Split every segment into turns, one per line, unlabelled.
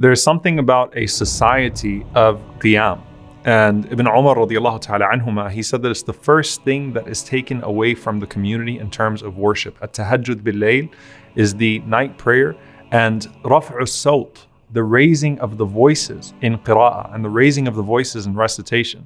There's something about a society of Qiyam. And Ibn Omar radiallahu ta'ala anhuma, he said that it's the first thing that is taken away from the community in terms of worship. At-tahajjud bil-layl is the night prayer, and raf'u sawt, the raising of the voices in qira'ah, and the raising of the voices in recitation.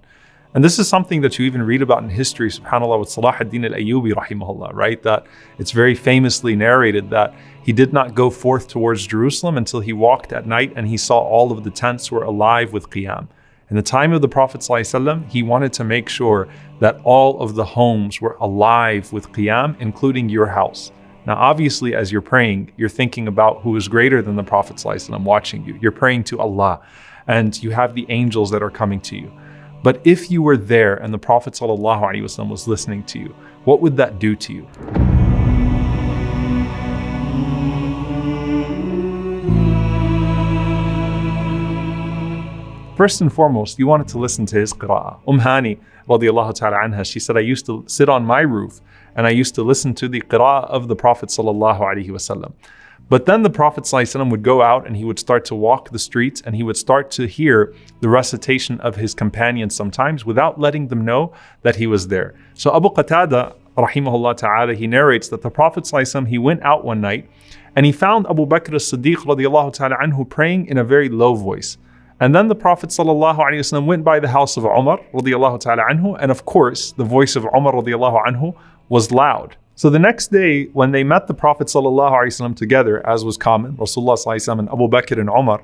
And this is something that you even read about in history, subhanAllah, with Salah ad-Din al-Ayyubi rahimahullah, right? That it's very famously narrated that he did not go forth towards Jerusalem until he walked at night and he saw all of the tents were alive with Qiyam. In the time of the Prophet ﷺ, he wanted to make sure that all of the homes were alive with Qiyam, including your house. Now, obviously, as you're praying, you're thinking about who is greater than the Prophet ﷺ watching you. You're praying to Allah, and you have the angels that are coming to you. But if you were there and the Prophet ﷺ was listening to you, what would that do to you? First and foremost, you wanted to listen to his qira'ah. Hani radiallahu ta'ala anha, she said, I used to sit on my roof and I used to listen to the qira'ah of the Prophet sallallahu alaihi wasallam. But then the Prophet ﷺ would go out and he would start to walk the streets and he would start to hear the recitation of his companions sometimes without letting them know that he was there. So Abu Qatada, rahimahullah ta'ala, he narrates that the Prophet ﷺ, he went out one night and he found Abu Bakr as-Siddiq radiallahu ta'ala anhu praying in a very low voice. And then the Prophet ﷺ went by the house of Omar radiallahu ta'ala anhu, and of course the voice of Omar radiallahu anhu was loud. So the next day, when they met the Prophet ﷺ together, as was common, Rasulullah ﷺ and Abu Bakr and Omar,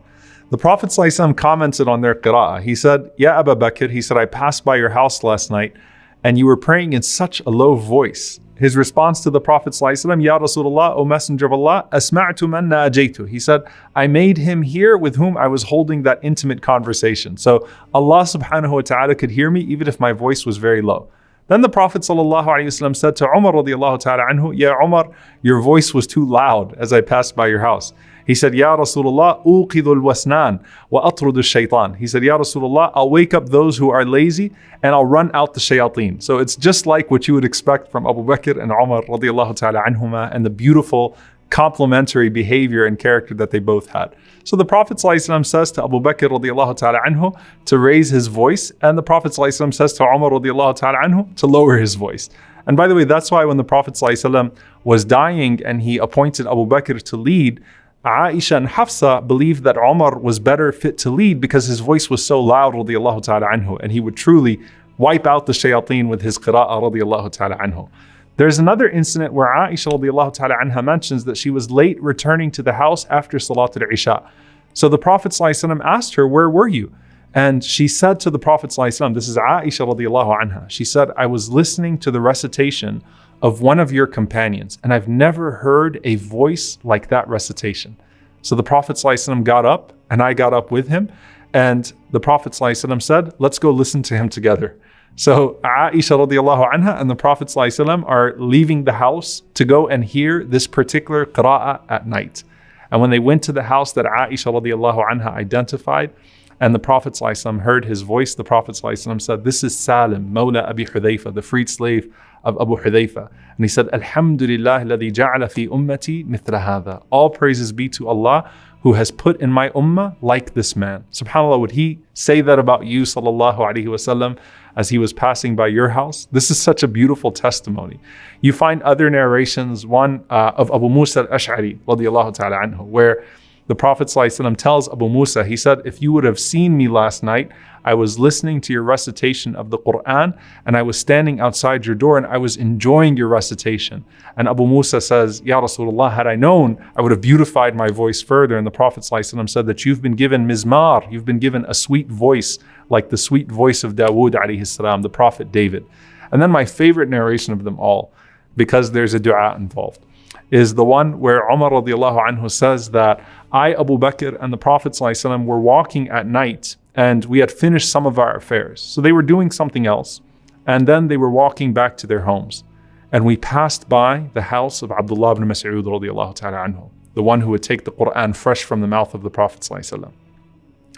the Prophet ﷺ commented on their qira'ah. He said, Ya Abu Bakr, he said, I passed by your house last night and you were praying in such a low voice. His response to the Prophet ﷺ, Ya Rasulullah, O Messenger of Allah, Asma'tu man najaytu. He said, I made him hear with whom I was holding that intimate conversation. So Allah subhanahu wa ta'ala could hear me even if my voice was very low. Then the Prophet ﷺ said to Umar radiallahu ta'ala anhu, Ya Umar, your voice was too loud as I passed by your house. He said, Ya Rasulullah, uqidul wasnan wa atrudu shaitan. He said, Ya Rasulullah, I'll wake up those who are lazy and I'll run out the shayateen. So it's just like what you would expect from Abu Bakr and Umar radiallahu ta'ala anhuma, and the beautiful complementary behavior and character that they both had. So the Prophet ﷺ says to Abu Bakr radiallahu ta'ala anhu to raise his voice, and the Prophet ﷺ says to Umar radiallahu ta'ala anhu to lower his voice. And by the way, that's why when the Prophet ﷺ was dying and he appointed Abu Bakr to lead, Aisha and Hafsa believed that Umar was better fit to lead because his voice was so loud radiallahu ta'ala anhu, and he would truly wipe out the shayateen with his qira'ah radiallahu ta'ala anhu. There's another incident where Aisha radiallahu ta'ala anha mentions that she was late returning to the house after Salat al-Isha. So the Prophet ﷺ asked her, where were you? And she said to the Prophet ﷺ, this is Aisha radiallahu anha, she said, I was listening to the recitation of one of your companions, and I've never heard a voice like that recitation. So the Prophet ﷺ got up, and I got up with him, and the Prophet ﷺ said, let's go listen to him together. So Aisha radiallahu anha and the Prophet ﷺ are leaving the house to go and hear this particular qira'ah at night. And when they went to the house that Aisha radiallahu anha identified, and the Prophet ﷺ heard his voice, the Prophet ﷺ said, this is Salim, Mawla Abi Hudayfa, the freed slave of Abu Hudayfa. And he said, Alhamdulillah alladhi ja'ala fi ummati mithla hadha. All praises be to Allah who has put in my ummah like this man. SubhanAllah, would he say that about you, sallallahu alaihi wasallam, as he was passing by your house? This is such a beautiful testimony. You find other narrations, one of Abu Musa al-Ash'ari, radiyallahu ta'ala anhu, where the Prophet ﷺ tells Abu Musa, he said, if you would have seen me last night, I was listening to your recitation of the Qur'an and I was standing outside your door and I was enjoying your recitation. And Abu Musa says, Ya Rasulullah, had I known, I would have beautified my voice further. And the Prophet ﷺ said that you've been given mizmar, you've been given a sweet voice, like the sweet voice of Dawood alayhi salam, the Prophet David. And then my favorite narration of them all, because there's a dua involved, is the one where Umar radiallahu anhu says that I, Abu Bakr, and the Prophet ﷺ were walking at night and we had finished some of our affairs. So they were doing something else. And then they were walking back to their homes. And we passed by the house of Abdullah ibn Mas'ud radiallahu ta'ala anhu, the one who would take the Qur'an fresh from the mouth of the Prophet ﷺ.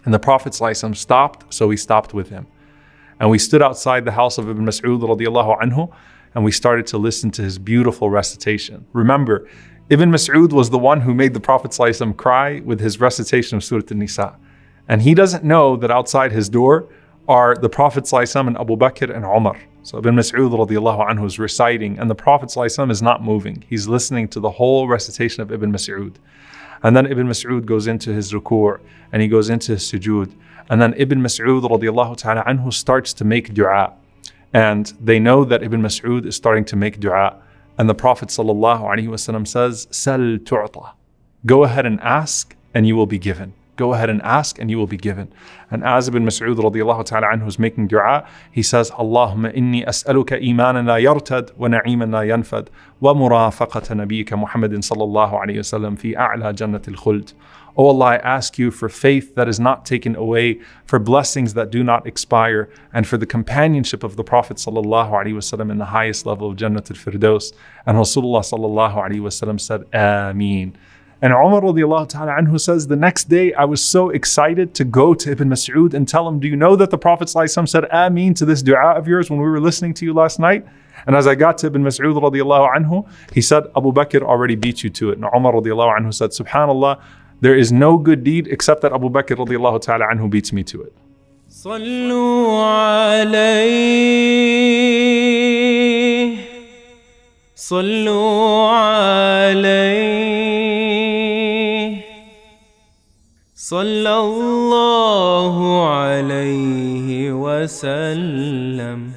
And the Prophet ﷺ stopped, so we stopped with him. And we stood outside the house of Ibn Mas'ud radiallahu anhu, and we started to listen to his beautiful recitation. Remember, Ibn Mas'ud was the one who made the Prophet ﷺ cry with his recitation of Surah An-Nisa. And he doesn't know that outside his door are the Prophet ﷺ and Abu Bakr and Omar. So Ibn Mas'ud radiallahu anhu is reciting, and the Prophet ﷺ is not moving. He's listening to the whole recitation of Ibn Mas'ud. And then Ibn Mas'ud goes into his ruku' and he goes into his sujood. And then Ibn Mas'ud radiallahu ta'ala anhu starts to make dua. And they know that Ibn Mas'ud is starting to make dua. And the Prophet ﷺ says, Sal tu'ta. Go ahead and ask and you will be given. Go ahead and ask and you will be given. And as Ibn Mas'ud radiallahu ta'ala anhu is making dua, he says, Allahumma inni as'aluka imanan la yartad wa na'iman la yanfad wa murafaqata nabiyyika Muhammadin sallallahu alayhi wa sallam fi a'la jannatil khuld. Oh Allah, I ask you for faith that is not taken away, for blessings that do not expire, and for the companionship of the Prophet sallallahu alaihi wasallam in the highest level of Jannatul Firdaus. And Rasulullah sallallahu alaihi wasallam said, Ameen. And Umar radiallahu ta'ala anhu says, the next day I was so excited to go to Ibn Mas'ud and tell him, do you know that the Prophet sallallahu alaihi wasallam said Ameen to this dua of yours when we were listening to you last night? And as I got to Ibn Mas'ud radiallahu anhu, he said, Abu Bakr already beat you to it. And Umar radiallahu anhu said, Subhanallah, there is no good deed except that Abu Bakr radiallahu ta'ala anhu beats me to it.
صلوا عليه صلوا عليه صلى الله عليه وسلم.